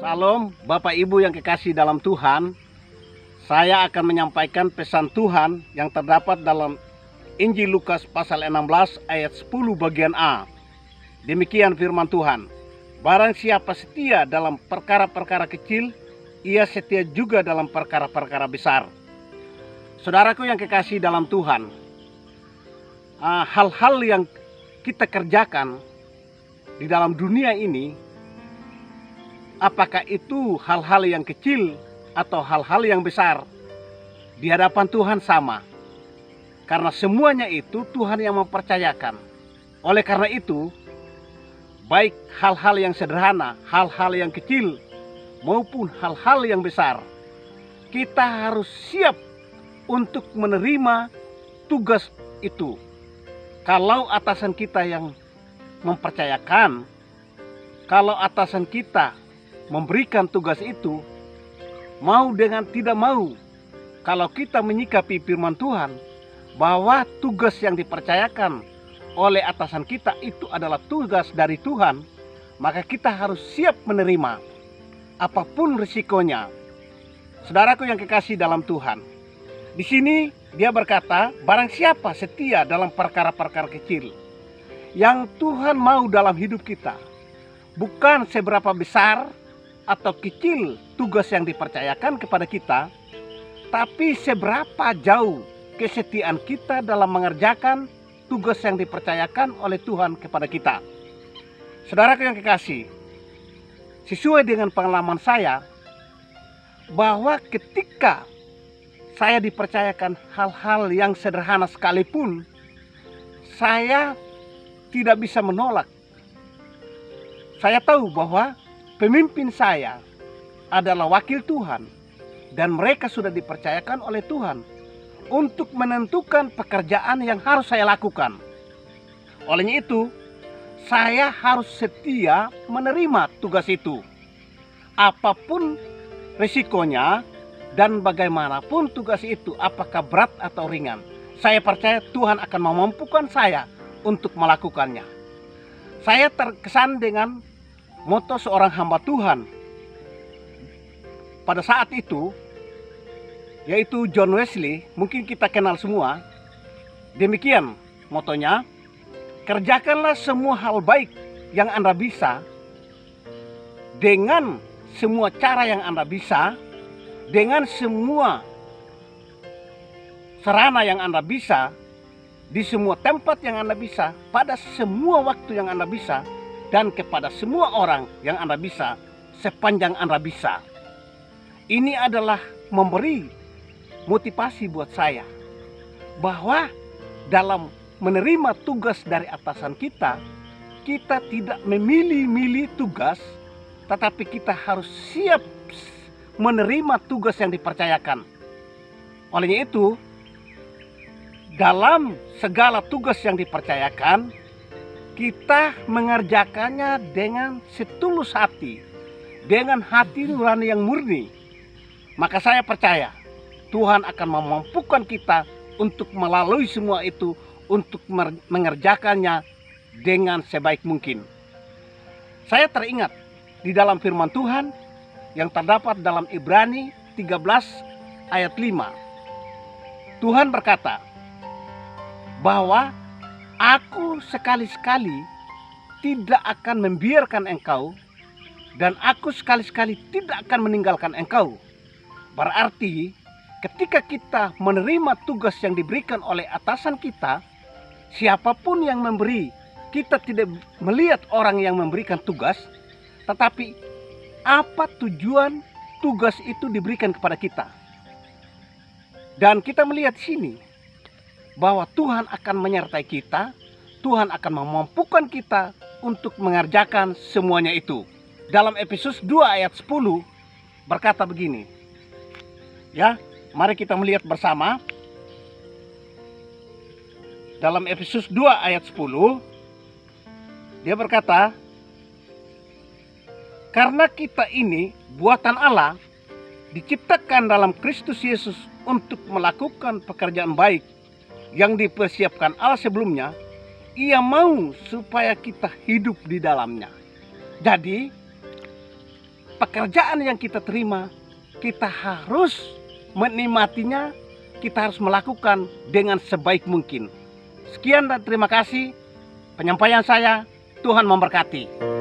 Shalom, Bapak Ibu yang kekasih dalam Tuhan. Saya akan menyampaikan pesan Tuhan yang terdapat dalam Injil Lukas pasal 16 ayat 10 bagian A. Demikian firman Tuhan. Barang siapa setia dalam perkara-perkara kecil, ia setia juga dalam perkara-perkara besar. Saudaraku yang kekasih dalam Tuhan, hal-hal yang kita kerjakan di dalam dunia ini, apakah itu hal-hal yang kecil atau hal-hal yang besar, di hadapan Tuhan sama. Karena semuanya itu Tuhan yang mempercayakan. Oleh karena itu, baik hal-hal yang sederhana, hal-hal yang kecil, maupun hal-hal yang besar, kita harus siap untuk menerima tugas itu. Kalau atasan kita yang mempercayakan, kalau atasan kita memberikan tugas itu, mau dengan tidak mau, kalau kita menyikapi firman Tuhan bahwa tugas yang dipercayakan oleh atasan kita itu adalah tugas dari Tuhan, maka kita harus siap menerima apapun risikonya. Saudaraku yang kekasih dalam Tuhan, di sini dia berkata, barang siapa setia dalam perkara-perkara kecil yang Tuhan mau dalam hidup kita, bukan seberapa besar atau kecil tugas yang dipercayakan kepada kita, tapi seberapa jauh kesetiaan kita dalam mengerjakan tugas yang dipercayakan oleh Tuhan kepada kita. Saudaraku yang kekasih, sesuai dengan pengalaman saya, bahwa ketika saya dipercayakan hal-hal yang sederhana sekalipun, saya tidak bisa menolak. Saya tahu bahwa pemimpin saya adalah wakil Tuhan dan mereka sudah dipercayakan oleh Tuhan untuk menentukan pekerjaan yang harus saya lakukan. Olehnya itu, saya harus setia menerima tugas itu. Apapun risikonya dan bagaimanapun tugas itu, apakah berat atau ringan, saya percaya Tuhan akan memampukan saya untuk melakukannya. Saya terkesan dengan moto seorang hamba Tuhan pada saat itu, yaitu John Wesley. Mungkin kita kenal semua. Demikian motonya, kerjakanlah semua hal baik yang Anda bisa, dengan semua cara yang Anda bisa, dengan semua sarana yang Anda bisa, di semua tempat yang Anda bisa, pada semua waktu yang Anda bisa, dan kepada semua orang yang Anda bisa, sepanjang Anda bisa. Ini adalah memberi motivasi buat saya, bahwa dalam menerima tugas dari atasan kita, kita tidak memilih-milih tugas, tetapi kita harus siap menerima tugas yang dipercayakan. Olehnya itu, dalam segala tugas yang dipercayakan, kita mengerjakannya dengan setulus hati, dengan hati nurani yang murni. Maka saya percaya Tuhan akan memampukan kita untuk melalui semua itu, untuk mengerjakannya dengan sebaik mungkin. Saya teringat di dalam firman Tuhan yang terdapat dalam Ibrani 13 ayat 5. Tuhan berkata bahwa aku sekali-sekali tidak akan membiarkan engkau, dan aku sekali-sekali tidak akan meninggalkan engkau. Berarti ketika kita menerima tugas yang diberikan oleh atasan kita, siapapun yang memberi, kita tidak melihat orang yang memberikan tugas, tetapi apa tujuan tugas itu diberikan kepada kita. Dan kita melihat di sini bahwa Tuhan akan menyertai kita, Tuhan akan memampukan kita untuk mengerjakan semuanya itu. Dalam Efesus 2 ayat 10 berkata begini. Ya, mari kita melihat bersama. Dalam Efesus 2 ayat 10, dia berkata, karena kita ini buatan Allah, diciptakan dalam Kristus Yesus untuk melakukan pekerjaan baik yang dipersiapkan Allah sebelumnya, Ia mau supaya kita hidup di dalamnya. Jadi pekerjaan yang kita terima, kita harus menikmatinya, kita harus melakukan dengan sebaik mungkin. Sekian dan terima kasih penyampaian saya. Tuhan memberkati.